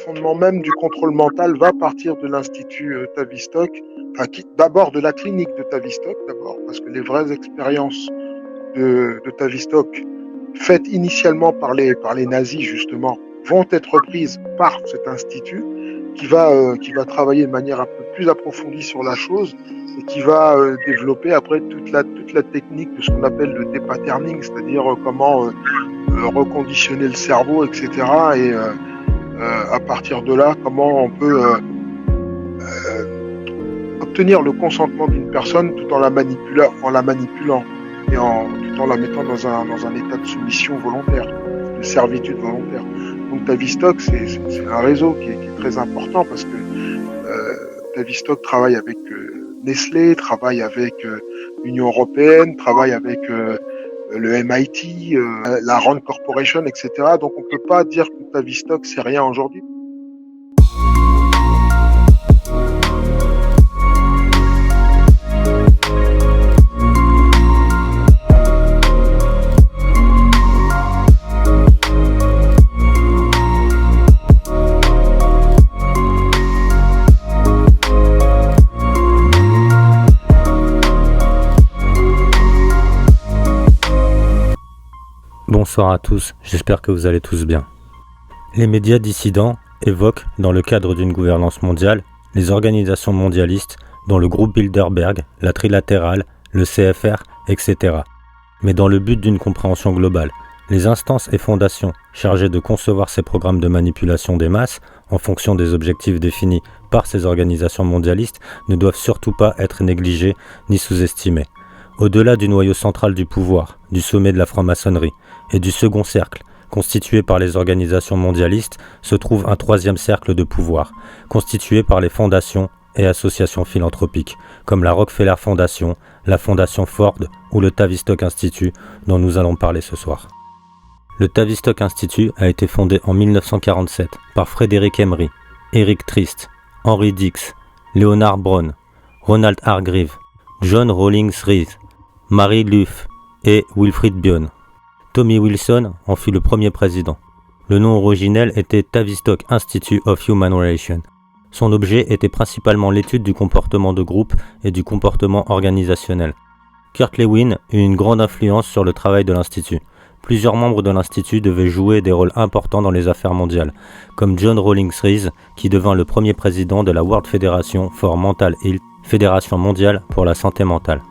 fondement même du contrôle mental va partir de l'Institut Tavistock, d'abord de la clinique de Tavistock, d'abord, parce que les vraies expériences de Tavistock, faites initialement par les nazis justement, vont être reprises par cet institut qui va travailler de manière un peu plus approfondie sur la chose et qui va développer après toute la technique de ce qu'on appelle le dépatterning, c'est-à-dire comment reconditionner le cerveau, etc. Et à partir de là, comment on peut obtenir le consentement d'une personne tout en la manipulant et tout en la mettant dans un état de soumission volontaire, de servitude volontaire. Donc Tavistock, c'est un réseau qui est très important parce que Tavistock travaille avec Nestlé, travaille avec l'Union européenne, travaille avec le MIT, la Rand Corporation, etc. Donc on ne peut pas dire que Tavistock c'est rien aujourd'hui. Bonsoir à tous, j'espère que vous allez tous bien. Les médias dissidents évoquent, dans le cadre d'une gouvernance mondiale, les organisations mondialistes dont le groupe Bilderberg, la Trilatérale, le CFR, etc. Mais dans le but d'une compréhension globale, les instances et fondations chargées de concevoir ces programmes de manipulation des masses en fonction des objectifs définis par ces organisations mondialistes ne doivent surtout pas être négligées ni sous-estimées. Au-delà du noyau central du pouvoir, du sommet de la franc-maçonnerie et du second cercle, constitué par les organisations mondialistes, se trouve un troisième cercle de pouvoir, constitué par les fondations et associations philanthropiques, comme la Rockefeller Foundation, la Fondation Ford ou le Tavistock Institute, dont nous allons parler ce soir. Le Tavistock Institute a été fondé en 1947 par Frédéric Emery, Eric Trist, Henry Dix, Leonard Brown, Ronald Hargreaves, John Rawlings Reed, Mary Luff et Wilfrid Bion. Tommy Wilson en fut le premier président. Le nom originel était Tavistock Institute of Human Relations. Son objet était principalement l'étude du comportement de groupe et du comportement organisationnel. Kurt Lewin eut une grande influence sur le travail de l'Institut. Plusieurs membres de l'Institut devaient jouer des rôles importants dans les affaires mondiales, comme John Rawlings Reed, qui devint le premier président de la World Federation for Mental Health, Fédération mondiale pour la santé mentale.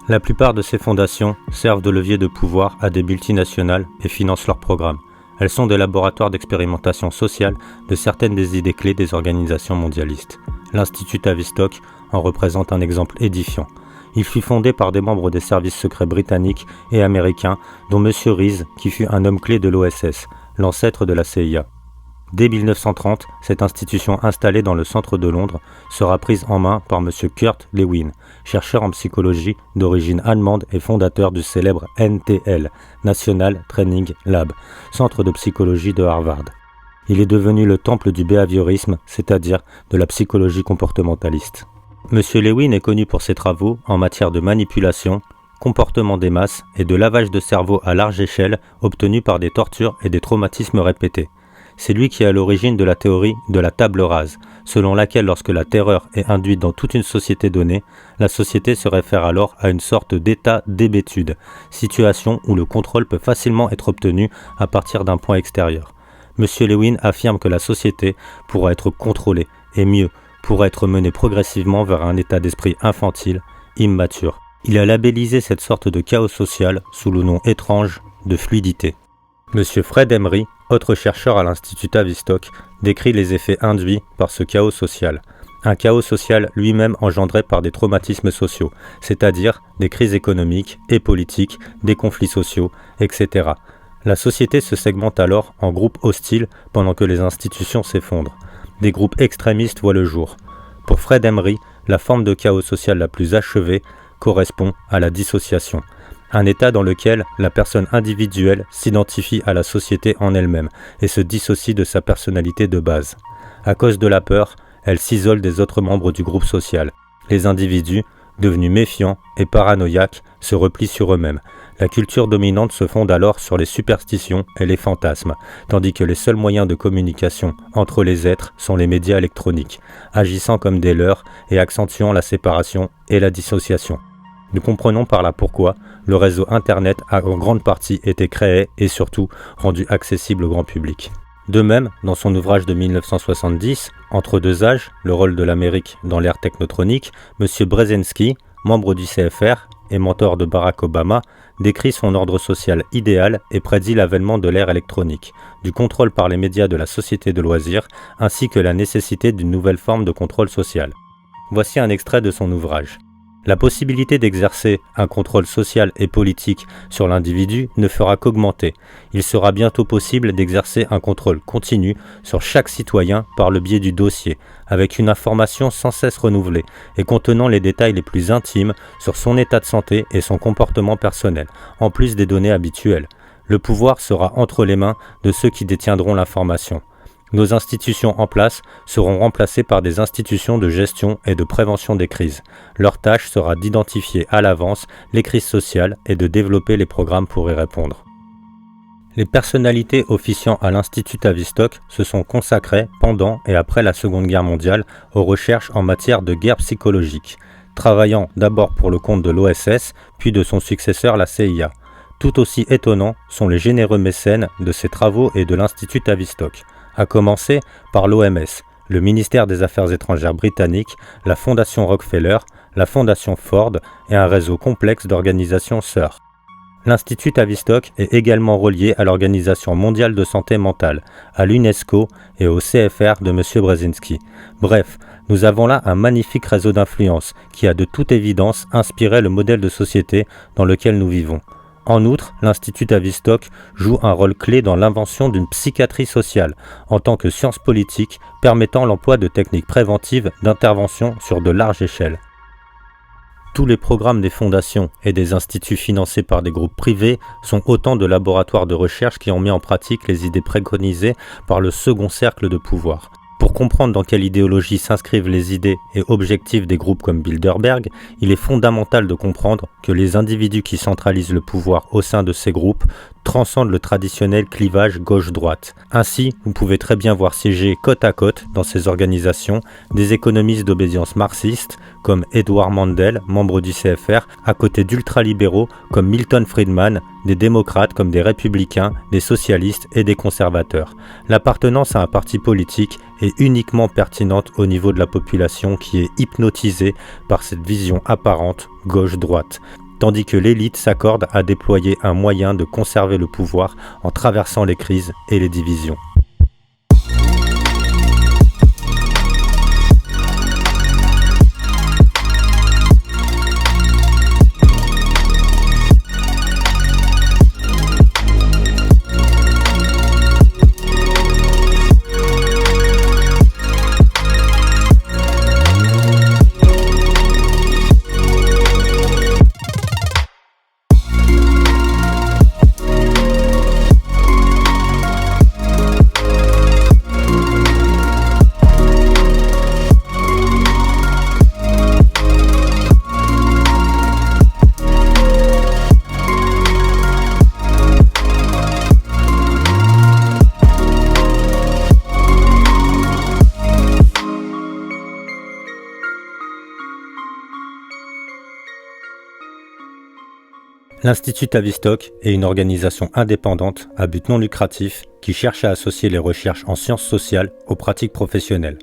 La plupart de ces fondations servent de levier de pouvoir à des multinationales et financent leurs programmes. Elles sont des laboratoires d'expérimentation sociale de certaines des idées clés des organisations mondialistes. L'Institut Tavistock en représente un exemple édifiant. Il fut fondé par des membres des services secrets britanniques et américains, dont M. Rees, qui fut un homme clé de l'OSS, l'ancêtre de la CIA. Dès 1930, cette institution installée dans le centre de Londres sera prise en main par M. Kurt Lewin, chercheur en psychologie d'origine allemande et fondateur du célèbre NTL, National Training Lab, centre de psychologie de Harvard. Il est devenu le temple du behaviorisme, c'est-à-dire de la psychologie comportementaliste. M. Lewin est connu pour ses travaux en matière de manipulation, comportement des masses et de lavage de cerveau à large échelle obtenus par des tortures et des traumatismes répétés. C'est lui qui est à l'origine de la théorie de la table rase, selon laquelle lorsque la terreur est induite dans toute une société donnée, la société se réfère alors à une sorte d'état d'hébétude, situation où le contrôle peut facilement être obtenu à partir d'un point extérieur. M. Lewin affirme que la société pourra être contrôlée, et mieux, pourra être menée progressivement vers un état d'esprit infantile, immature. Il a labellisé cette sorte de chaos social sous le nom étrange de fluidité. M. Fred Emery, autre chercheur à l'Institut Tavistock, décrit les effets induits par ce chaos social. Un chaos social lui-même engendré par des traumatismes sociaux, c'est-à-dire des crises économiques et politiques, des conflits sociaux, etc. La société se segmente alors en groupes hostiles pendant que les institutions s'effondrent. Des groupes extrémistes voient le jour. Pour Fred Emery, la forme de chaos social la plus achevée correspond à la dissociation. Un état dans lequel la personne individuelle s'identifie à la société en elle-même et se dissocie de sa personnalité de base. À cause de la peur, elle s'isole des autres membres du groupe social. Les individus, devenus méfiants et paranoïaques, se replient sur eux-mêmes. La culture dominante se fonde alors sur les superstitions et les fantasmes, tandis que les seuls moyens de communication entre les êtres sont les médias électroniques, agissant comme des leurres et accentuant la séparation et la dissociation. Nous comprenons par là pourquoi le réseau Internet a en grande partie été créé et surtout rendu accessible au grand public. De même, dans son ouvrage de 1970, Entre deux âges, le rôle de l'Amérique dans l'ère technotronique, M. Brzezinski, membre du CFR et mentor de Barack Obama, décrit son ordre social idéal et prédit l'avènement de l'ère électronique, du contrôle par les médias de la société de loisirs, ainsi que la nécessité d'une nouvelle forme de contrôle social. Voici un extrait de son ouvrage. La possibilité d'exercer un contrôle social et politique sur l'individu ne fera qu'augmenter. Il sera bientôt possible d'exercer un contrôle continu sur chaque citoyen par le biais du dossier, avec une information sans cesse renouvelée et contenant les détails les plus intimes sur son état de santé et son comportement personnel, en plus des données habituelles. Le pouvoir sera entre les mains de ceux qui détiendront l'information. Nos institutions en place seront remplacées par des institutions de gestion et de prévention des crises. Leur tâche sera d'identifier à l'avance les crises sociales et de développer les programmes pour y répondre. Les personnalités officiant à l'Institut Tavistock se sont consacrées pendant et après la Seconde Guerre mondiale aux recherches en matière de guerre psychologique, travaillant d'abord pour le compte de l'OSS, puis de son successeur la CIA. Tout aussi étonnants sont les généreux mécènes de ces travaux et de l'Institut Tavistock, à commencer par l'OMS, le ministère des Affaires étrangères britannique, la Fondation Rockefeller, la Fondation Ford et un réseau complexe d'organisations sœurs. L'Institut Tavistock est également relié à l'Organisation mondiale de santé mentale, à l'UNESCO et au CFR de M. Brzezinski. Bref, nous avons là un magnifique réseau d'influence qui a de toute évidence inspiré le modèle de société dans lequel nous vivons. En outre, l'Institut Tavistock joue un rôle clé dans l'invention d'une psychiatrie sociale, en tant que science politique permettant l'emploi de techniques préventives d'intervention sur de larges échelles. Tous les programmes des fondations et des instituts financés par des groupes privés sont autant de laboratoires de recherche qui ont mis en pratique les idées préconisées par le second cercle de pouvoir. Pour comprendre dans quelle idéologie s'inscrivent les idées et objectifs des groupes comme Bilderberg, il est fondamental de comprendre que les individus qui centralisent le pouvoir au sein de ces groupes transcendent le traditionnel clivage gauche-droite. Ainsi, vous pouvez très bien voir siéger côte à côte dans ces organisations des économistes d'obédience marxiste comme Edward Mandel, membre du CFR, à côté d'ultralibéraux comme Milton Friedman, des démocrates comme des républicains, des socialistes et des conservateurs. L'appartenance à un parti politique est uniquement pertinente au niveau de la population qui est hypnotisée par cette vision apparente gauche-droite, tandis que l'élite s'accorde à déployer un moyen de conserver le pouvoir en traversant les crises et les divisions. L'Institut Tavistock est une organisation indépendante à but non lucratif qui cherche à associer les recherches en sciences sociales aux pratiques professionnelles.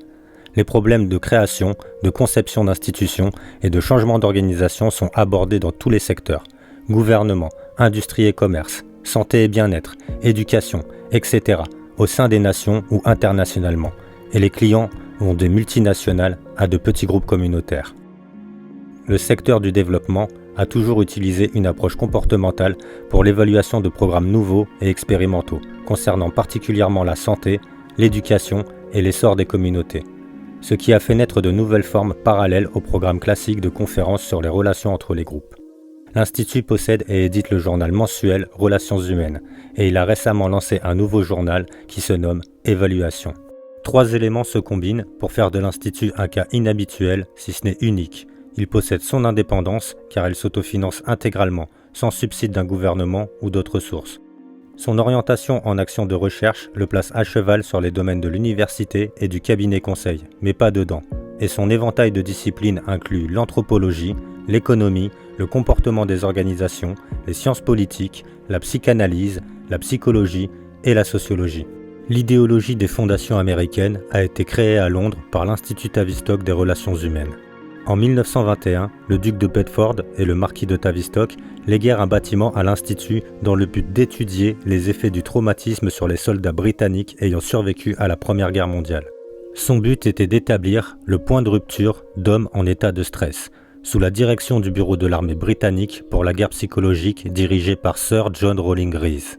Les problèmes de création, de conception d'institutions et de changement d'organisation sont abordés dans tous les secteurs. Gouvernement, industrie et commerce, santé et bien-être, éducation, etc. au sein des nations ou internationalement. Et les clients vont des multinationales à de petits groupes communautaires. Le secteur du développement a toujours utilisé une approche comportementale pour l'évaluation de programmes nouveaux et expérimentaux, concernant particulièrement la santé, l'éducation et l'essor des communautés, ce qui a fait naître de nouvelles formes parallèles aux programmes classiques de conférences sur les relations entre les groupes. L'Institut possède et édite le journal mensuel Relations humaines, et il a récemment lancé un nouveau journal qui se nomme Évaluation. 3 éléments se combinent pour faire de l'Institut un cas inhabituel, si ce n'est unique. Il possède son indépendance car il s'autofinance intégralement sans subside d'un gouvernement ou d'autres sources. Son orientation en action de recherche le place à cheval sur les domaines de l'université et du cabinet conseil, mais pas dedans, et son éventail de disciplines inclut l'anthropologie, l'économie, le comportement des organisations, les sciences politiques, la psychanalyse, la psychologie et la sociologie. L'idéologie des fondations américaines a été créée à Londres par l'Institut Tavistock des relations humaines. En 1921, le duc de Bedford et le marquis de Tavistock léguèrent un bâtiment à l'Institut dans le but d'étudier les effets du traumatisme sur les soldats britanniques ayant survécu à la Première Guerre mondiale. Son but était d'établir le point de rupture d'hommes en état de stress, sous la direction du bureau de l'armée britannique pour la guerre psychologique dirigé par Sir John Rawling Rees.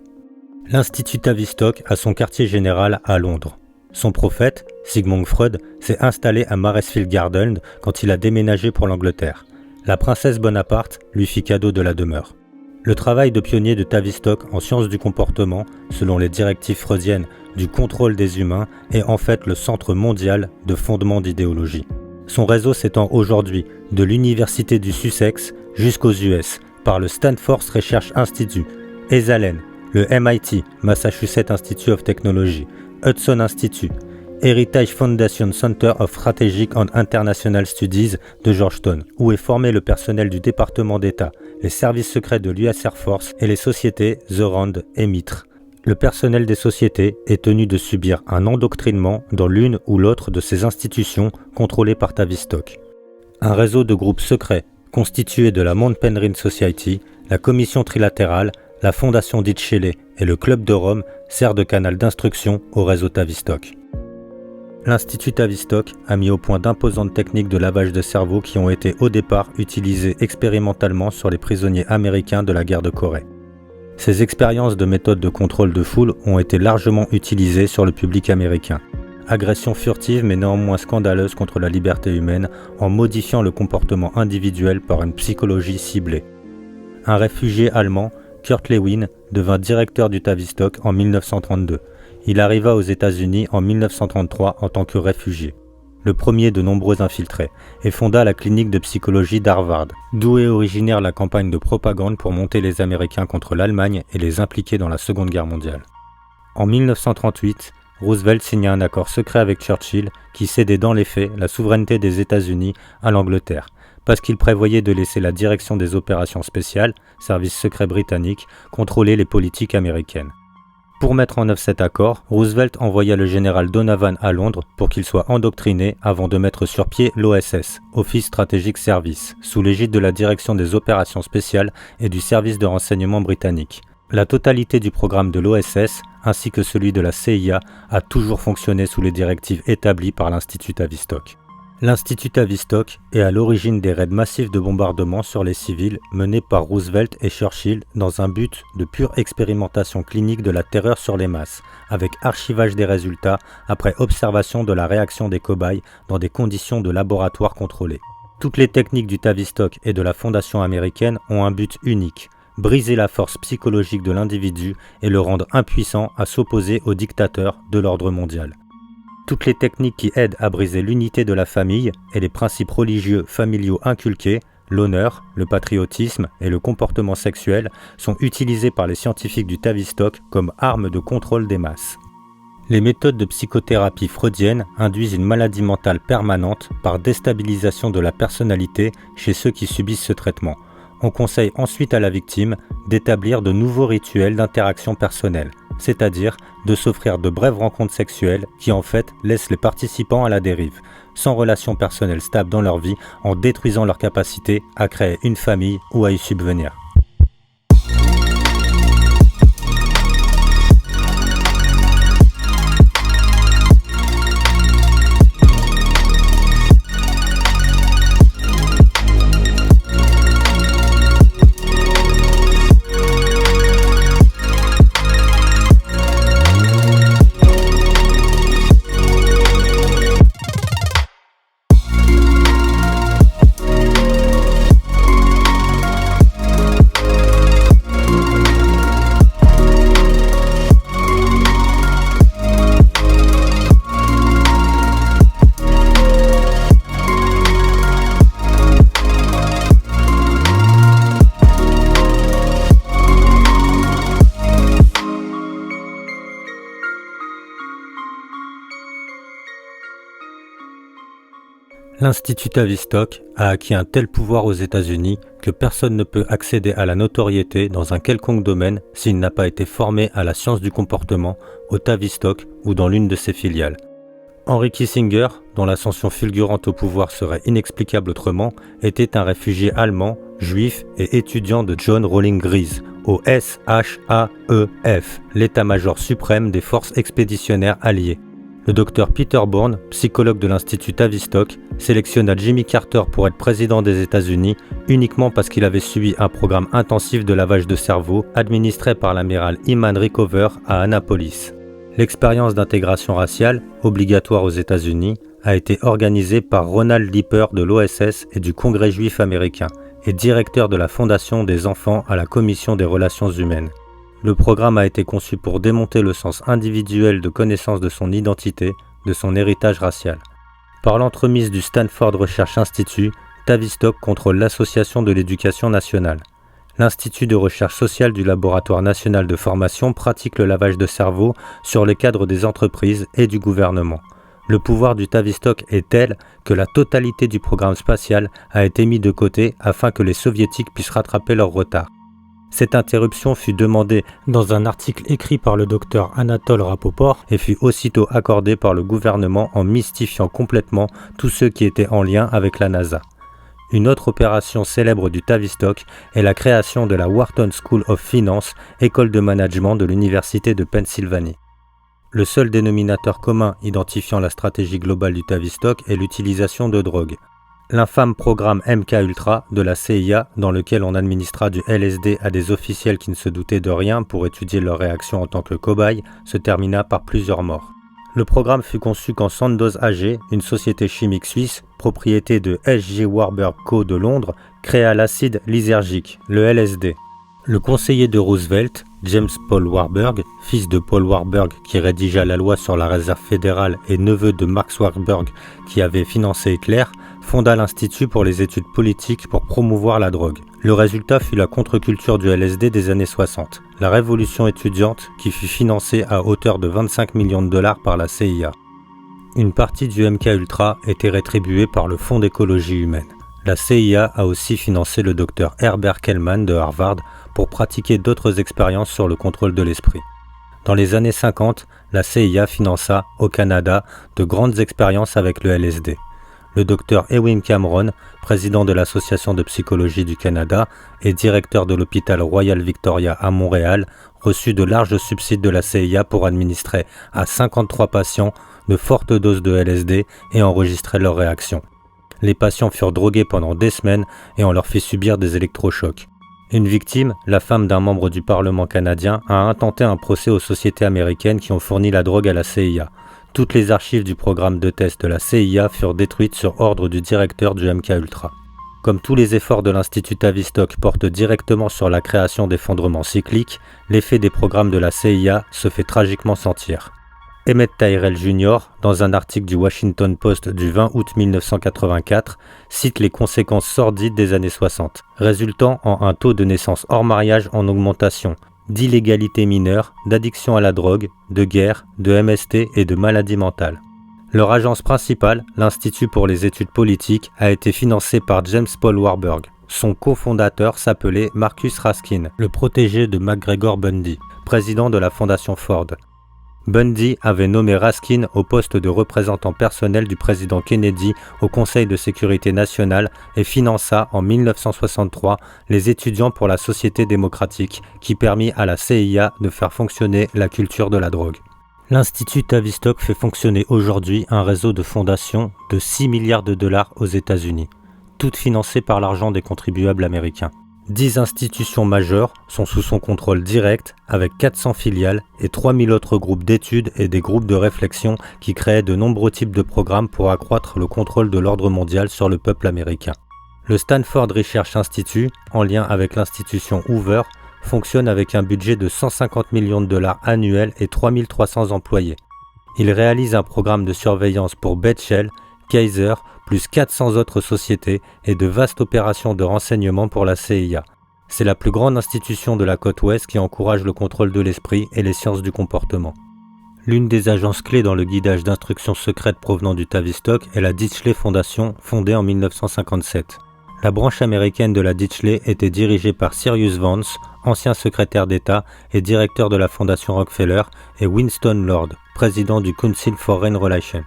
L'Institut Tavistock a son quartier général à Londres. Son prophète, Sigmund Freud, s'est installé à Maresfield Gardens quand il a déménagé pour l'Angleterre. La princesse Bonaparte lui fit cadeau de la demeure. Le travail de pionnier de Tavistock en sciences du comportement, selon les directives freudiennes du contrôle des humains, est en fait le centre mondial de fondement d'idéologie. Son réseau s'étend aujourd'hui de l'Université du Sussex jusqu'aux US, par le Stanford Research Institute, Esalen, le MIT, Massachusetts Institute of Technology, Hudson Institute, Heritage Foundation Center of Strategic and International Studies de Georgetown, où est formé le personnel du département d'État, les services secrets de l'US Air Force et les sociétés The Rand et Mitre. Le personnel des sociétés est tenu de subir un endoctrinement dans l'une ou l'autre de ces institutions contrôlées par Tavistock. Un réseau de groupes secrets constitué de la Mount Penryn Society, la Commission trilatérale, la Fondation Ditcheley et le Club de Rome sert de canal d'instruction au réseau Tavistock. L'Institut Tavistock a mis au point d'imposantes techniques de lavage de cerveau qui ont été au départ utilisées expérimentalement sur les prisonniers américains de la guerre de Corée. Ces expériences de méthodes de contrôle de foule ont été largement utilisées sur le public américain. Agression furtive mais néanmoins scandaleuse contre la liberté humaine en modifiant le comportement individuel par une psychologie ciblée. Un réfugié allemand, Kurt Lewin, devint directeur du Tavistock en 1932. Il arriva aux États-Unis en 1933 en tant que réfugié, le premier de nombreux infiltrés, et fonda la clinique de psychologie d'Harvard, d'où est originaire la campagne de propagande pour monter les Américains contre l'Allemagne et les impliquer dans la Seconde Guerre mondiale. En 1938, Roosevelt signa un accord secret avec Churchill qui cédait dans les faits la souveraineté des États-Unis à l'Angleterre, parce qu'il prévoyait de laisser la direction des opérations spéciales, service secret britannique, contrôler les politiques américaines. Pour mettre en œuvre cet accord, Roosevelt envoya le général Donovan à Londres pour qu'il soit endoctriné avant de mettre sur pied l'OSS, Office Strategic Service, sous l'égide de la direction des opérations spéciales et du service de renseignement britannique. La totalité du programme de l'OSS, ainsi que celui de la CIA, a toujours fonctionné sous les directives établies par l'Institut Tavistock. L'Institut Tavistock est à l'origine des raids massifs de bombardement sur les civils menés par Roosevelt et Churchill dans un but de pure expérimentation clinique de la terreur sur les masses, avec archivage des résultats après observation de la réaction des cobayes dans des conditions de laboratoire contrôlées. Toutes les techniques du Tavistock et de la Fondation américaine ont un but unique: briser la force psychologique de l'individu et le rendre impuissant à s'opposer aux dictateurs de l'ordre mondial. Toutes les techniques qui aident à briser l'unité de la famille et les principes religieux familiaux inculqués, l'honneur, le patriotisme et le comportement sexuel, sont utilisées par les scientifiques du Tavistock comme armes de contrôle des masses. Les méthodes de psychothérapie freudienne induisent une maladie mentale permanente par déstabilisation de la personnalité chez ceux qui subissent ce traitement. On conseille ensuite à la victime d'établir de nouveaux rituels d'interaction personnelle, c'est-à-dire de s'offrir de brèves rencontres sexuelles qui en fait laissent les participants à la dérive, sans relation personnelle stable dans leur vie, en détruisant leur capacité à créer une famille ou à y subvenir. L'Institut Tavistock a acquis un tel pouvoir aux États-Unis que personne ne peut accéder à la notoriété dans un quelconque domaine s'il n'a pas été formé à la science du comportement, au Tavistock ou dans l'une de ses filiales. Henry Kissinger, dont l'ascension fulgurante au pouvoir serait inexplicable autrement, était un réfugié allemand, juif et étudiant de John Rawlings Greaves, au SHAEF, l'état-major suprême des forces expéditionnaires alliées. Le docteur Peter Bourne, psychologue de l'Institut Tavistock, sélectionna Jimmy Carter pour être président des États-Unis uniquement parce qu'il avait subi un programme intensif de lavage de cerveau administré par l'amiral Hyman Rickover à Annapolis. L'expérience d'intégration raciale, obligatoire aux États-Unis, a été organisée par Ronald Lipper de l'OSS et du Congrès juif américain, et directeur de la Fondation des enfants à la Commission des relations humaines. Le programme a été conçu pour démonter le sens individuel de connaissance de son identité, de son héritage racial. Par l'entremise du Stanford Research Institute, Tavistock contrôle l'Association de l'éducation nationale. L'Institut de recherche sociale du Laboratoire national de formation pratique le lavage de cerveau sur les cadres des entreprises et du gouvernement. Le pouvoir du Tavistock est tel que la totalité du programme spatial a été mis de côté afin que les soviétiques puissent rattraper leur retard. Cette interruption fut demandée dans un article écrit par le docteur Anatole Rapoport et fut aussitôt accordée par le gouvernement en mystifiant complètement tous ceux qui étaient en lien avec la NASA. Une autre opération célèbre du Tavistock est la création de la Wharton School of Finance, école de management de l'Université de Pennsylvanie. Le seul dénominateur commun identifiant la stratégie globale du Tavistock est l'utilisation de drogue. L'infâme programme MKUltra de la CIA, dans lequel on administra du LSD à des officiels qui ne se doutaient de rien pour étudier leurs réactions en tant que cobayes, se termina par plusieurs morts. Le programme fut conçu quand Sandoz AG, une société chimique suisse, propriété de S.J. Warburg Co. de Londres, créa l'acide lysergique, le LSD. Le conseiller de Roosevelt, James Paul Warburg, fils de Paul Warburg qui rédigea la loi sur la réserve fédérale et neveu de Max Warburg qui avait financé Hitler, fonda l'Institut pour les études politiques pour promouvoir la drogue. Le résultat fut la contre-culture du LSD des années 60, la révolution étudiante qui fut financée à hauteur de 25 millions de dollars par la CIA. Une partie du MKUltra était rétribuée par le Fonds d'écologie humaine. La CIA a aussi financé le docteur Herbert Kellman de Harvard pour pratiquer d'autres expériences sur le contrôle de l'esprit. Dans les années 50, la CIA finança, au Canada, de grandes expériences avec le LSD. Le docteur Ewing Cameron, président de l'Association de psychologie du Canada et directeur de l'hôpital Royal Victoria à Montréal, reçut de larges subsides de la CIA pour administrer à 53 patients de fortes doses de LSD et enregistrer leurs réactions. Les patients furent drogués pendant des semaines et on leur fit subir des électrochocs. Une victime, la femme d'un membre du Parlement canadien, a intenté un procès aux sociétés américaines qui ont fourni la drogue à la CIA. Toutes les archives du programme de test de la CIA furent détruites sur ordre du directeur du MKUltra. Comme tous les efforts de l'Institut Tavistock portent directement sur la création d'effondrements cycliques, l'effet des programmes de la CIA se fait tragiquement sentir. Emmett Tyrell Jr., dans un article du Washington Post du 20 août 1984, cite les conséquences sordides des années 60, résultant en un taux de naissance hors mariage en augmentation, d'illégalité mineure, d'addiction à la drogue, de guerre, de MST et de maladies mentales. Leur agence principale, l'Institut pour les études politiques, a été financée par James Paul Warburg. Son cofondateur s'appelait Marcus Raskin, le protégé de McGregor Bundy, président de la Fondation Ford. Bundy avait nommé Raskin au poste de représentant personnel du président Kennedy au Conseil de sécurité nationale et finança en 1963 les étudiants pour la société démocratique qui permit à la CIA de faire fonctionner la culture de la drogue. L'Institut Tavistock fait fonctionner aujourd'hui un réseau de fondations de 6 milliards de dollars aux États-Unis, toutes financées par l'argent des contribuables américains. 10 institutions majeures sont sous son contrôle direct avec 400 filiales et 3000 autres groupes d'études et des groupes de réflexion qui créent de nombreux types de programmes pour accroître le contrôle de l'ordre mondial sur le peuple américain. Le Stanford Research Institute, en lien avec l'institution Hoover, fonctionne avec un budget de 150 millions de dollars annuels et 3300 employés. Il réalise un programme de surveillance pour Beth Shell, Kaiser, plus 400 autres sociétés et de vastes opérations de renseignement pour la CIA. C'est la plus grande institution de la côte ouest qui encourage le contrôle de l'esprit et les sciences du comportement. L'une des agences clés dans le guidage d'instructions secrètes provenant du Tavistock est la Ditchley Foundation, fondée en 1957. La branche américaine de la Ditchley était dirigée par Cyrus Vance, ancien secrétaire d'État et directeur de la Fondation Rockefeller, et Winston Lord, président du Council Foreign Relations.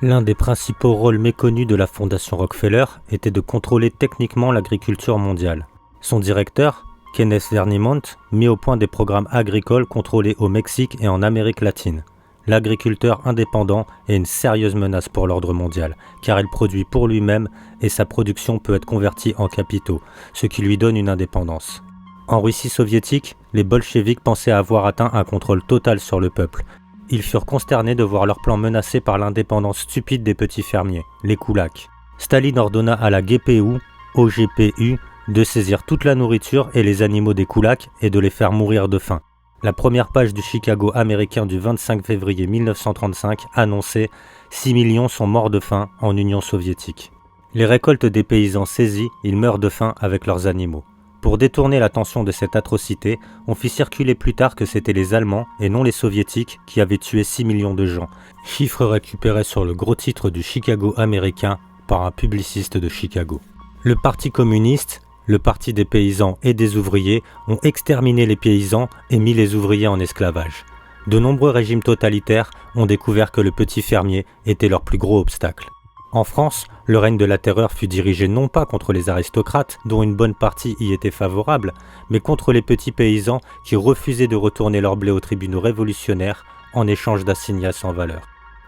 L'un des principaux rôles méconnus de la Fondation Rockefeller était de contrôler techniquement l'agriculture mondiale. Son directeur, Kenneth Vernimont, mit au point des programmes agricoles contrôlés au Mexique et en Amérique latine. L'agriculteur indépendant est une sérieuse menace pour l'ordre mondial, car il produit pour lui-même et sa production peut être convertie en capitaux, ce qui lui donne une indépendance. En Russie soviétique, les bolcheviks pensaient avoir atteint un contrôle total sur le peuple. Ils furent consternés de voir leur plan menacé par l'indépendance stupide des petits fermiers, les koulaks. Staline ordonna à la GPU, OGPU, de saisir toute la nourriture et les animaux des koulaks et de les faire mourir de faim. La première page du Chicago américain du 25 février 1935 annonçait « 6 millions sont morts de faim en Union soviétique ». Les récoltes des paysans saisis, ils meurent de faim avec leurs animaux. Pour détourner l'attention de cette atrocité, on fit circuler plus tard que c'était les Allemands et non les Soviétiques qui avaient tué 6 millions de gens, chiffre récupéré sur le gros titre du Chicago américain par un publiciste de Chicago. Le Parti communiste, le Parti des paysans et des ouvriers ont exterminé les paysans et mis les ouvriers en esclavage. De nombreux régimes totalitaires ont découvert que le petit fermier était leur plus gros obstacle. En France, le règne de la terreur fut dirigé non pas contre les aristocrates, dont une bonne partie y était favorable, mais contre les petits paysans qui refusaient de retourner leur blé aux tribunaux révolutionnaires en échange d'assignats sans valeur.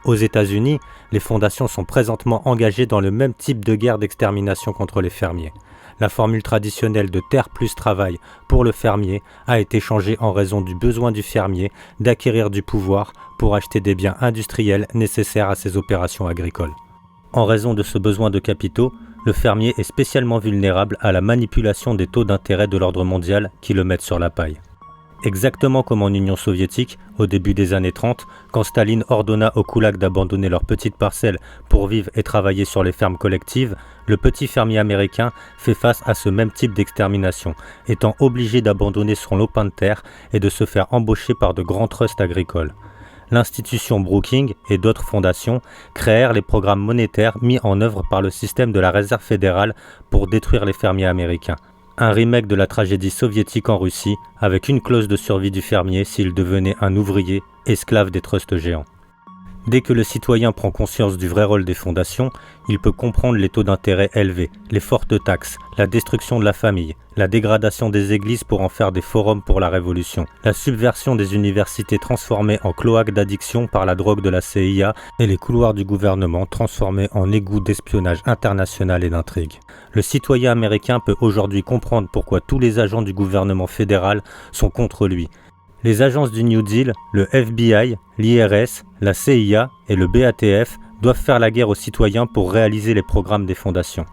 Aux États-Unis, les fondations sont présentement engagées dans le même type de guerre d'extermination contre les fermiers. La formule traditionnelle de terre plus travail pour le fermier a été changée en raison du besoin du fermier d'acquérir du pouvoir pour acheter des biens industriels nécessaires à ses opérations agricoles. En raison de ce besoin de capitaux, le fermier est spécialement vulnérable à la manipulation des taux d'intérêt de l'ordre mondial qui le mettent sur la paille. Exactement comme en Union soviétique, au début des années 30, quand Staline ordonna aux koulaks d'abandonner leurs petites parcelles pour vivre et travailler sur les fermes collectives, le petit fermier américain fait face à ce même type d'extermination, étant obligé d'abandonner son lopin de terre et de se faire embaucher par de grands trusts agricoles. L'institution Brookings et d'autres fondations créèrent les programmes monétaires mis en œuvre par le système de la Réserve fédérale pour détruire les fermiers américains. Un remake de la tragédie soviétique en Russie, avec une clause de survie du fermier s'il devenait un ouvrier, esclave des trusts géants. Dès que le citoyen prend conscience du vrai rôle des fondations, il peut comprendre les taux d'intérêt élevés, les fortes taxes, la destruction de la famille, la dégradation des églises pour en faire des forums pour la révolution, la subversion des universités transformées en cloaques d'addiction par la drogue de la CIA et les couloirs du gouvernement transformés en égouts d'espionnage international et d'intrigue. Le citoyen américain peut aujourd'hui comprendre pourquoi tous les agents du gouvernement fédéral sont contre lui. Les agences du New Deal, le FBI, l'IRS, la CIA et le BATF doivent faire la guerre aux citoyens pour réaliser les programmes des fondations.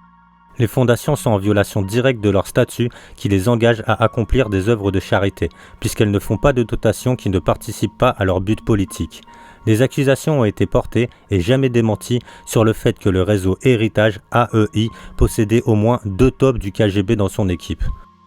Les fondations sont en violation directe de leur statut qui les engage à accomplir des œuvres de charité, puisqu'elles ne font pas de dotations qui ne participent pas à leur but politique. Des accusations ont été portées et jamais démenties sur le fait que le réseau Héritage AEI possédait au moins 2 tops du KGB dans son équipe.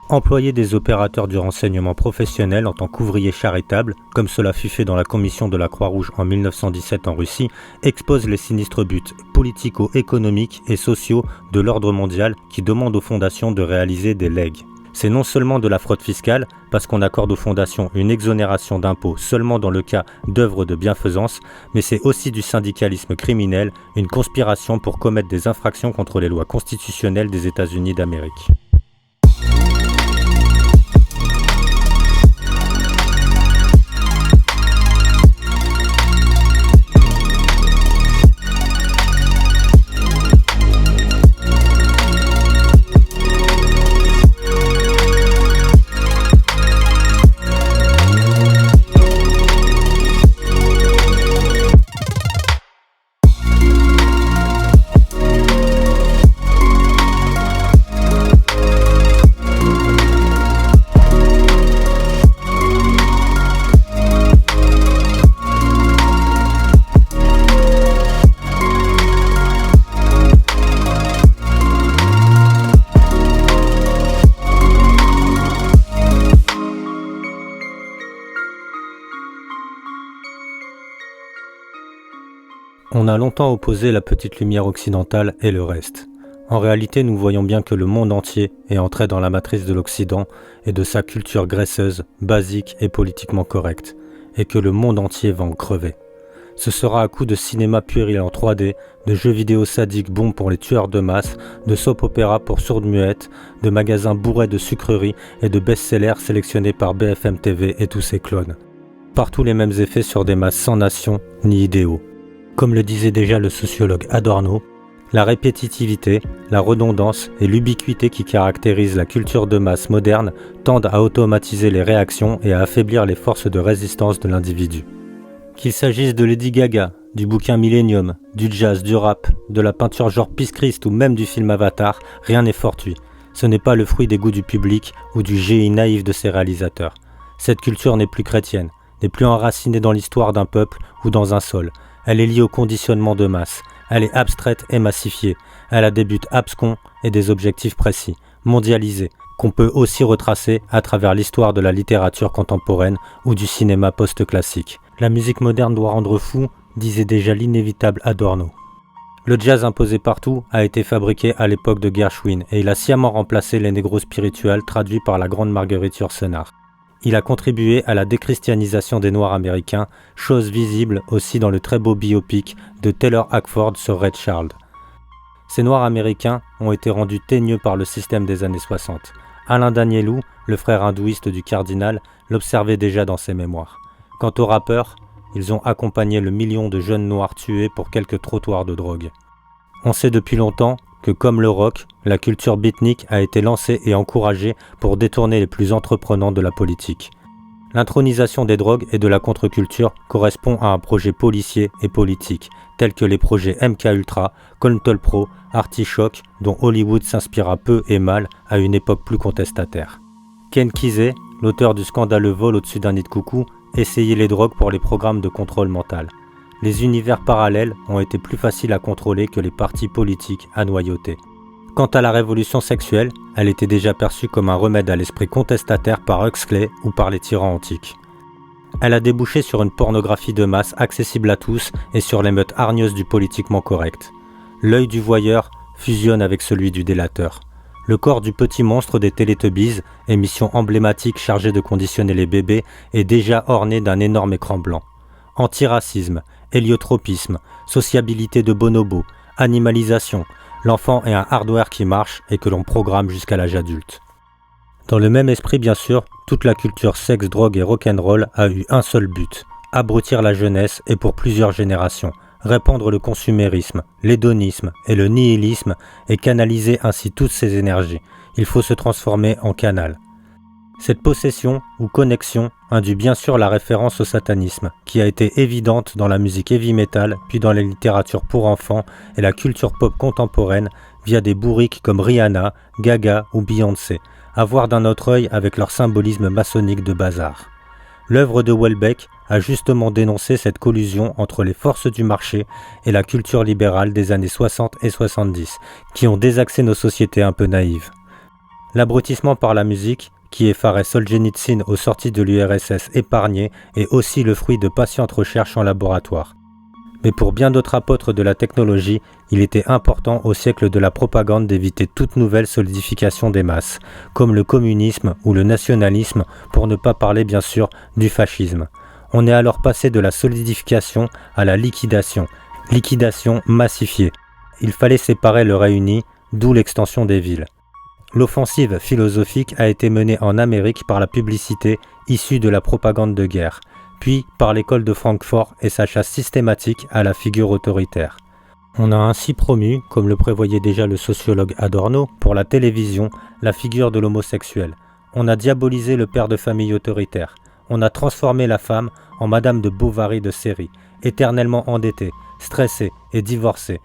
Employer des opérateurs du renseignement professionnel en tant qu'ouvriers charitables, comme cela fut fait dans la commission de la Croix-Rouge en 1917 en Russie, expose les sinistres buts politico-économiques et sociaux de l'ordre mondial qui demandent aux fondations de réaliser des legs. C'est non seulement de la fraude fiscale, parce qu'on accorde aux fondations une exonération d'impôts seulement dans le cas d'œuvres de bienfaisance, mais c'est aussi du syndicalisme criminel, une conspiration pour commettre des infractions contre les lois constitutionnelles des États-Unis d'Amérique. On a longtemps opposé la petite lumière occidentale et le reste. En réalité, nous voyons bien que le monde entier est entré dans la matrice de l'Occident et de sa culture graisseuse, basique et politiquement correcte, et que le monde entier va en crever. Ce sera à coup de cinéma puéril en 3D, de jeux vidéo sadiques bons pour les tueurs de masse, de soap-opéra pour sourdes muettes, de magasins bourrés de sucreries et de best-sellers sélectionnés par BFM TV et tous ses clones. Partout les mêmes effets sur des masses sans nation ni idéaux. Comme le disait déjà le sociologue Adorno, la répétitivité, la redondance et l'ubiquité qui caractérisent la culture de masse moderne tendent à automatiser les réactions et à affaiblir les forces de résistance de l'individu. Qu'il s'agisse de Lady Gaga, du bouquin Millennium, du jazz, du rap, de la peinture genre Peace Christ ou même du film Avatar, rien n'est fortuit. Ce n'est pas le fruit des goûts du public ou du génie naïf de ses réalisateurs. Cette culture n'est plus chrétienne, n'est plus enracinée dans l'histoire d'un peuple ou dans un sol. Elle est liée au conditionnement de masse. Elle est abstraite et massifiée. Elle a des buts abscons et des objectifs précis, mondialisés, qu'on peut aussi retracer à travers l'histoire de la littérature contemporaine ou du cinéma post-classique. La musique moderne doit rendre fou, disait déjà l'inévitable Adorno. Le jazz imposé partout a été fabriqué à l'époque de Gershwin et il a sciemment remplacé les négros spirituels traduits par la grande Marguerite Yourcenar. Il a contribué à la déchristianisation des Noirs américains, chose visible aussi dans le très beau biopic de Taylor Hackford sur Ray Charles. Ces Noirs américains ont été rendus teigneux par le système des années 60. Alain Danielou, le frère hindouiste du cardinal, l'observait déjà dans ses mémoires. Quant aux rappeurs, ils ont accompagné le million de jeunes noirs tués pour quelques trottoirs de drogue. On sait depuis longtemps que comme le rock, la culture beatnik a été lancée et encouragée pour détourner les plus entreprenants de la politique. L'intronisation des drogues et de la contre-culture correspond à un projet policier et politique, tels que les projets MKUltra, Control-Pro, Artichoke, dont Hollywood s'inspira peu et mal à une époque plus contestataire. Ken Kesey, l'auteur du scandaleux vol au-dessus d'un nid de coucou, essayait les drogues pour les programmes de contrôle mental. Les univers parallèles ont été plus faciles à contrôler que les partis politiques à noyauter. Quant à la révolution sexuelle, elle était déjà perçue comme un remède à l'esprit contestataire par Huxley ou par les tyrans antiques. Elle a débouché sur une pornographie de masse accessible à tous et sur l'émeute hargneuse du politiquement correct. L'œil du voyeur fusionne avec celui du délateur. Le corps du petit monstre des Teletubbies, émission emblématique chargée de conditionner les bébés, est déjà orné d'un énorme écran blanc. Antiracisme, héliotropisme, sociabilité de bonobo, animalisation, l'enfant est un hardware qui marche et que l'on programme jusqu'à l'âge adulte. Dans le même esprit bien sûr, toute la culture sexe, drogue et rock'n'roll a eu un seul but, abrutir la jeunesse et pour plusieurs générations, répandre le consumérisme, l'hédonisme et le nihilisme et canaliser ainsi toutes ces énergies. Il faut se transformer en canal. Cette possession ou connexion induit bien sûr la référence au satanisme, qui a été évidente dans la musique heavy metal, puis dans les littératures pour enfants et la culture pop contemporaine via des bourriques comme Rihanna, Gaga ou Beyoncé, à voir d'un autre œil avec leur symbolisme maçonnique de bazar. L'œuvre de Houellebecq a justement dénoncé cette collusion entre les forces du marché et la culture libérale des années 60 et 70, qui ont désaxé nos sociétés un peu naïves. L'abrutissement par la musique, qui effarait Solzhenitsyn aux sorties de l'URSS épargnées, est aussi le fruit de patientes recherches en laboratoire. Mais pour bien d'autres apôtres de la technologie, il était important au siècle de la propagande d'éviter toute nouvelle solidification des masses, comme le communisme ou le nationalisme, pour ne pas parler bien sûr du fascisme. On est alors passé de la solidification à la liquidation massifiée. Il fallait séparer le réuni, d'où l'extension des villes. L'offensive philosophique a été menée en Amérique par la publicité issue de la propagande de guerre, puis par l'école de Francfort et sa chasse systématique à la figure autoritaire. On a ainsi promu, comme le prévoyait déjà le sociologue Adorno, pour la télévision, la figure de l'homosexuel. On a diabolisé le père de famille autoritaire. On a transformé la femme en Madame de Bovary de série, éternellement endettée, stressée et divorcée.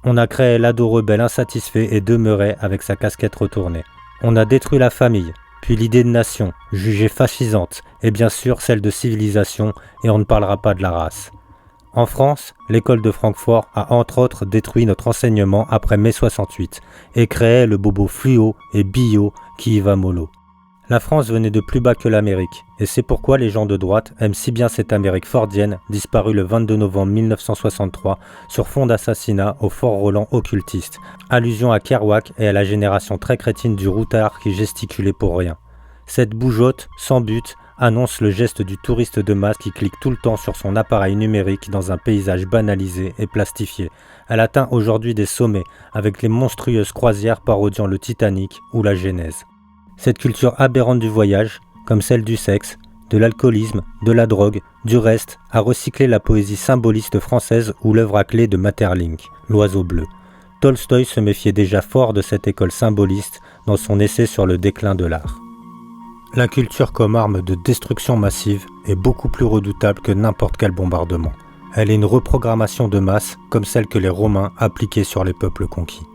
On a créé l'ado rebelle insatisfait et demeuré avec sa casquette retournée. On a détruit la famille, puis l'idée de nation, jugée fascisante, et bien sûr celle de civilisation, et on ne parlera pas de la race. En France, l'école de Francfort a entre autres détruit notre enseignement après mai 68, et créé le bobo fluo et bio qui y va mollo. La France venait de plus bas que l'Amérique, et c'est pourquoi les gens de droite aiment si bien cette Amérique fordienne, disparue le 22 novembre 1963 sur fond d'assassinat au Fort Roland occultiste, allusion à Kerouac et à la génération très crétine du routard qui gesticulait pour rien. Cette bougeotte, sans but, annonce le geste du touriste de masse qui clique tout le temps sur son appareil numérique dans un paysage banalisé et plastifié. Elle atteint aujourd'hui des sommets avec les monstrueuses croisières parodiant le Titanic ou la Genèse. Cette culture aberrante du voyage, comme celle du sexe, de l'alcoolisme, de la drogue, du reste, a recyclé la poésie symboliste française ou l'œuvre à clé de Maeterlinck, l'oiseau bleu. Tolstoï se méfiait déjà fort de cette école symboliste dans son essai sur le déclin de l'art. La culture comme arme de destruction massive est beaucoup plus redoutable que n'importe quel bombardement. Elle est une reprogrammation de masse comme celle que les Romains appliquaient sur les peuples conquis.